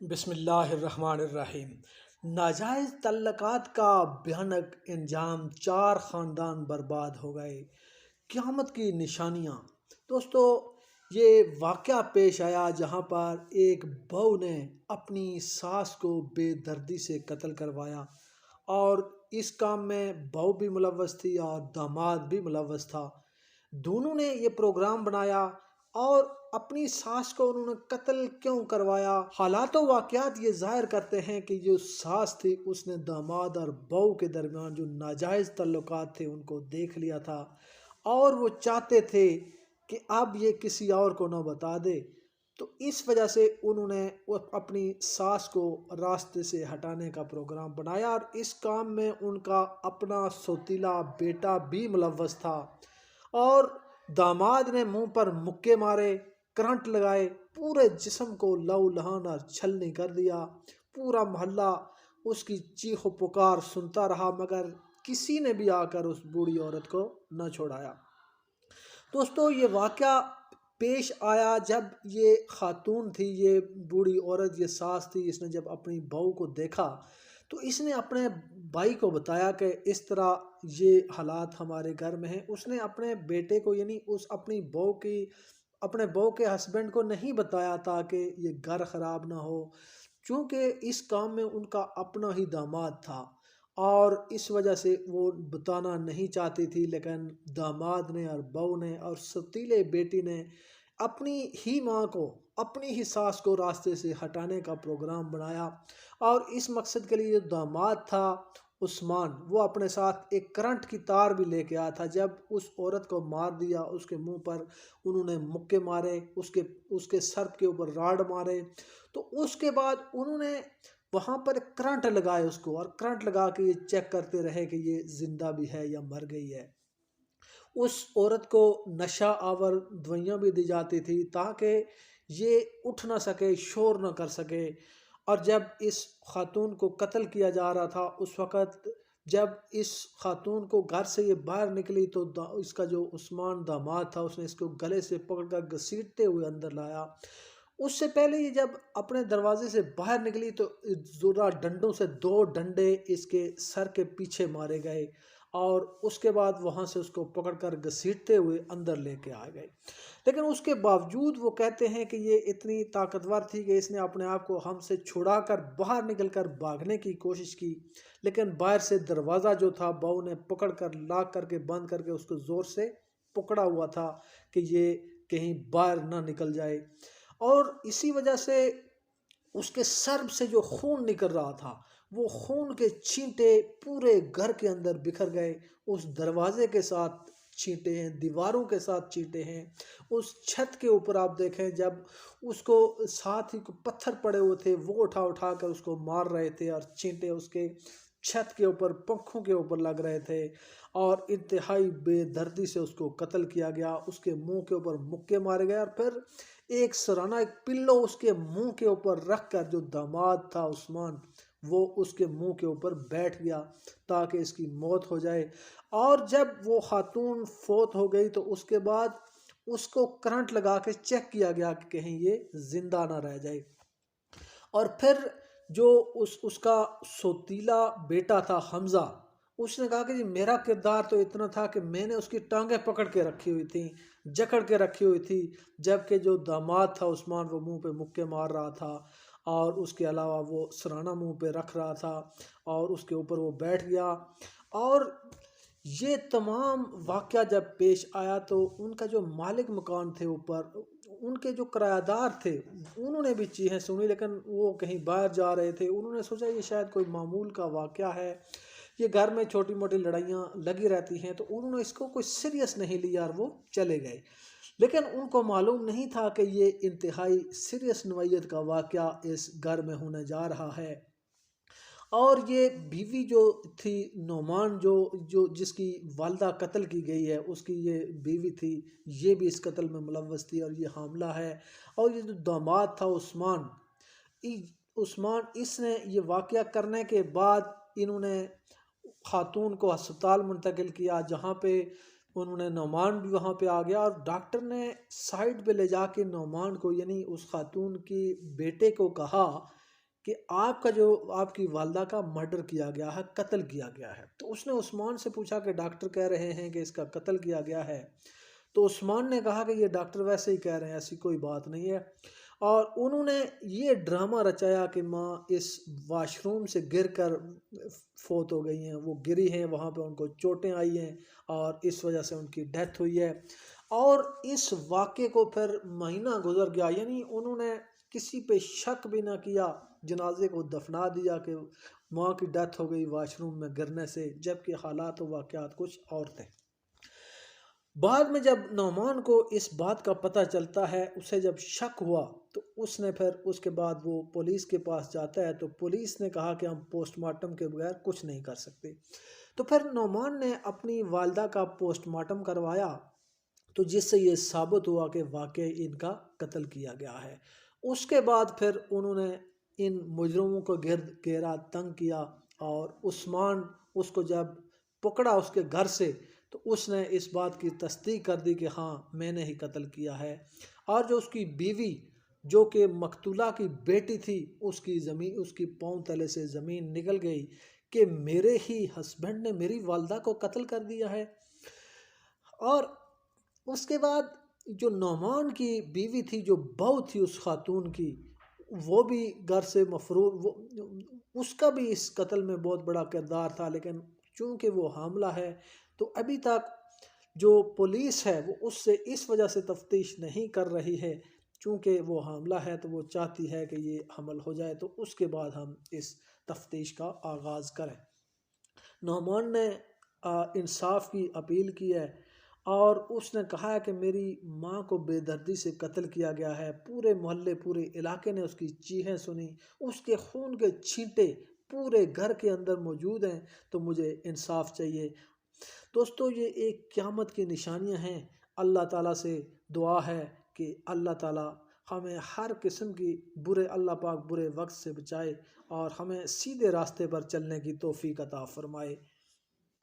بسم اللہ الرحمن الرحیم۔ ناجائز تعلقات کا بھیانک انجام، 4 خاندان برباد ہو گئے۔ قیامت کی نشانیاں۔ دوستو، یہ واقعہ پیش آیا جہاں پر ایک بہو نے اپنی ساس کو بے دردی سے قتل کروایا، اور اس کام میں بہو بھی ملوث تھی اور داماد بھی ملوث تھا۔ دونوں نے یہ پروگرام بنایا اور اپنی ساس کو انہوں نے قتل کیوں کروایا؟ حالات و واقعات یہ ظاہر کرتے ہیں کہ جو ساس تھی اس نے داماد اور بہو کے درمیان جو ناجائز تعلقات تھے ان کو دیکھ لیا تھا، اور وہ چاہتے تھے کہ اب یہ کسی اور کو نہ بتا دے، تو اس وجہ سے انہوں نے اپنی ساس کو راستے سے ہٹانے کا پروگرام بنایا، اور اس کام میں ان کا اپنا سوتیلا بیٹا بھی ملوث تھا۔ اور داماد نے منہ پر مکے مارے، کرنٹ لگائے، پورے جسم کو لہو لہان اور چھلنی کر دیا۔ پورا محلہ اس کی چیخ و پکار سنتا رہا، مگر کسی نے بھی آ کر اس بوڑھی عورت کو نہ چھوڑایا۔ دوستو، یہ واقعہ پیش آیا جب یہ خاتون تھی، یہ بوڑھی عورت، یہ ساس تھی، اس نے جب اپنی بہو کو دیکھا تو اس نے اپنے بھائی کو بتایا کہ اس طرح یہ حالات ہمارے گھر میں ہیں۔ اس نے اپنے بیٹے کو، یعنی اپنے بہو کے ہسبینڈ کو نہیں بتایا تاکہ یہ گھر خراب نہ ہو، چونکہ اس کام میں ان کا اپنا ہی داماد تھا اور اس وجہ سے وہ بتانا نہیں چاہتی تھی، لیکن داماد نے اور بہو نے اور ستیلے بیٹی نے اپنی ہی ماں کو، اپنی ہی ساس کو راستے سے ہٹانے کا پروگرام بنایا، اور اس مقصد کے لیے جو داماد تھا عثمان، وہ اپنے ساتھ ایک کرنٹ کی تار بھی لے کے آیا تھا۔ جب اس عورت کو مار دیا، اس کے منہ پر انہوں نے مکے مارے، اس کے سر کے اوپر راڑ مارے، تو اس کے بعد انہوں نے وہاں پر کرنٹ لگائے اس کو، اور کرنٹ لگا کے یہ چیک کرتے رہے کہ یہ زندہ بھی ہے یا مر گئی ہے۔ اس عورت کو نشہ آور دوائیاں بھی دی جاتی تھی تاکہ یہ اٹھ نہ سکے، شور نہ کر سکے۔ اور جب اس خاتون کو قتل کیا جا رہا تھا، اس وقت جب اس خاتون کو گھر سے یہ باہر نکلی تو اس کا جو عثمان داماد تھا، اس نے اس کو گلے سے پکڑ کر گھسیٹتے ہوئے اندر لایا۔ اس سے پہلے یہ جب اپنے دروازے سے باہر نکلی تو زورہ ڈنڈوں سے 2 ڈنڈے اس کے سر کے پیچھے مارے گئے، اور اس کے بعد وہاں سے اس کو پکڑ کر گھسیٹتے ہوئے اندر لے کے آ گئے۔ لیکن اس کے باوجود وہ کہتے ہیں کہ یہ اتنی طاقتور تھی کہ اس نے اپنے آپ کو ہم سے چھڑا کر باہر نکل کر بھاگنے کی کوشش کی، لیکن باہر سے دروازہ جو تھا بہو نے پکڑ کر لاک کر کے بند کر کے اس کو زور سے پکڑا ہوا تھا کہ یہ کہیں باہر نہ نکل جائے، اور اسی وجہ سے اس کے سر سے جو خون نکل رہا تھا، وہ خون کے چھینٹے پورے گھر کے اندر بکھر گئے۔ اس دروازے کے ساتھ چھینٹے ہیں، دیواروں کے ساتھ چھینٹے ہیں، اس چھت کے اوپر آپ دیکھیں جب اس کو ساتھ ہی پتھر پڑے ہوئے تھے وہ اٹھا اٹھا کر اس کو مار رہے تھے، اور چھینٹے اس کے چھت کے اوپر، پنکھوں کے اوپر لگ رہے تھے، اور انتہائی بے دردی سے اس کو قتل کیا گیا۔ اس کے منہ کے اوپر مکے مارے گئے، اور پھر ایک سرانہ، ایک پلو اس کے منہ کے اوپر رکھ کر جو داماد تھا عثمان، وہ اس کے منہ کے اوپر بیٹھ گیا تاکہ اس کی موت ہو جائے۔ اور جب وہ خاتون فوت ہو گئی تو اس کے بعد اس کو کرنٹ لگا کے چیک کیا گیا کہ کہیں یہ زندہ نہ رہ جائے۔ اور پھر جو اس کا سوتیلا بیٹا تھا حمزہ، اس نے کہا کہ جی میرا کردار تو اتنا تھا کہ میں نے اس کی ٹانگیں پکڑ کے رکھی ہوئی تھیں، جکڑ کے رکھی ہوئی تھی، جبکہ جو داماد تھا عثمان وہ منہ پہ مکے مار رہا تھا، اور اس کے علاوہ وہ سرانہ منہ پہ رکھ رہا تھا، اور اس کے اوپر وہ بیٹھ گیا۔ اور یہ تمام واقعہ جب پیش آیا تو ان کا جو مالک مکان تھے اوپر، ان کے جو کرایہ دار تھے، انہوں نے بھی چیخیں سنی، لیکن وہ کہیں باہر جا رہے تھے۔ انہوں نے سوچا یہ شاید کوئی معمول کا واقعہ ہے، یہ گھر میں چھوٹی موٹی لڑائیاں لگی رہتی ہیں، تو انہوں نے اس کو کوئی سیریس نہیں لیا اور وہ چلے گئے۔ لیکن ان کو معلوم نہیں تھا کہ یہ انتہائی سیریس نوعیت کا واقعہ اس گھر میں ہونے جا رہا ہے۔ اور یہ بیوی جو تھی نعمان، جو جس کی والدہ قتل کی گئی ہے، اس کی یہ بیوی تھی، یہ بھی اس قتل میں ملوث تھی اور یہ حاملہ ہے۔ اور یہ جو داماد تھا عثمان، اس نے یہ واقعہ کرنے کے بعد انہوں نے خاتون کو ہسپتال منتقل کیا، جہاں پہ انہوں نے نعمان بھی وہاں پہ آ گیا، اور ڈاکٹر نے سائڈ پہ لے جا کے نعمان کو، یعنی اس خاتون کی بیٹے کو کہا کہ آپ کی والدہ کا مرڈر کیا گیا ہے، قتل کیا گیا ہے۔ تو اس نے عثمان سے پوچھا کہ ڈاکٹر کہہ رہے ہیں کہ اس کا قتل کیا گیا ہے۔ تو عثمان نے کہا کہ یہ ڈاکٹر ویسے ہی کہہ رہے ہیں، ایسی کوئی بات نہیں ہے۔ اور انہوں نے یہ ڈرامہ رچایا کہ ماں اس واش روم سے گر کر فوت ہو گئی ہیں، وہ گری ہیں، وہاں پہ ان کو چوٹیں آئی ہیں اور اس وجہ سے ان کی ڈیتھ ہوئی ہے۔ اور اس واقعے کو پھر مہینہ گزر گیا، یعنی انہوں نے کسی پہ شک بھی نہ کیا، جنازے کو دفنا دیا کہ ماں کی ڈیتھ ہو گئی واش روم میں گرنے سے، جبکہ حالات و واقعات کچھ اور تھے۔ بعد میں جب نعمان کو اس بات کا پتہ چلتا ہے، اسے جب شک ہوا، تو اس نے پھر اس کے بعد وہ پولیس کے پاس جاتا ہے، تو پولیس نے کہا کہ ہم پوسٹ مارٹم کے بغیر کچھ نہیں کر سکتے۔ تو پھر نعمان نے اپنی والدہ کا پوسٹ مارٹم کروایا، تو جس سے یہ ثابت ہوا کہ واقعی ان کا قتل کیا گیا ہے۔ اس کے بعد پھر انہوں نے ان مجرموں کو گرد گھیرا، تنگ کیا، اور عثمان اس کو جب پکڑا اس کے گھر سے، تو اس نے اس بات کی تصدیق کر دی کہ ہاں میں نے ہی قتل کیا ہے۔ اور جو اس کی بیوی، جو کہ مقتولہ کی بیٹی تھی، اس کی پاؤں تلے سے زمین نکل گئی کہ میرے ہی ہسبینڈ نے میری والدہ کو قتل کر دیا ہے۔ اور اس کے بعد جو نعمان کی بیوی تھی، جو بہو تھی اس خاتون کی، وہ بھی گھر سے مفرور، اس کا بھی اس قتل میں بہت بڑا کردار تھا، لیکن چونکہ وہ حاملہ ہے تو ابھی تک جو پولیس ہے وہ اس سے اس وجہ سے تفتیش نہیں کر رہی ہے، چونکہ وہ حاملہ ہے تو وہ چاہتی ہے کہ یہ حمل ہو جائے، تو اس کے بعد ہم اس تفتیش کا آغاز کریں۔ نعمان نے انصاف کی اپیل کی ہے، اور اس نے کہا ہے کہ میری ماں کو بے دردی سے قتل کیا گیا ہے، پورے محلے، پورے علاقے نے اس کی چیخیں سنی، اس کے خون کے چھینٹے پورے گھر کے اندر موجود ہیں، تو مجھے انصاف چاہیے۔ دوستو، یہ ایک قیامت کی نشانیاں ہیں۔ اللہ تعالیٰ سے دعا ہے کہ اللہ تعالیٰ ہمیں ہر قسم کی اللہ پاک برے وقت سے بچائے اور ہمیں سیدھے راستے پر چلنے کی توفیق عطا فرمائے۔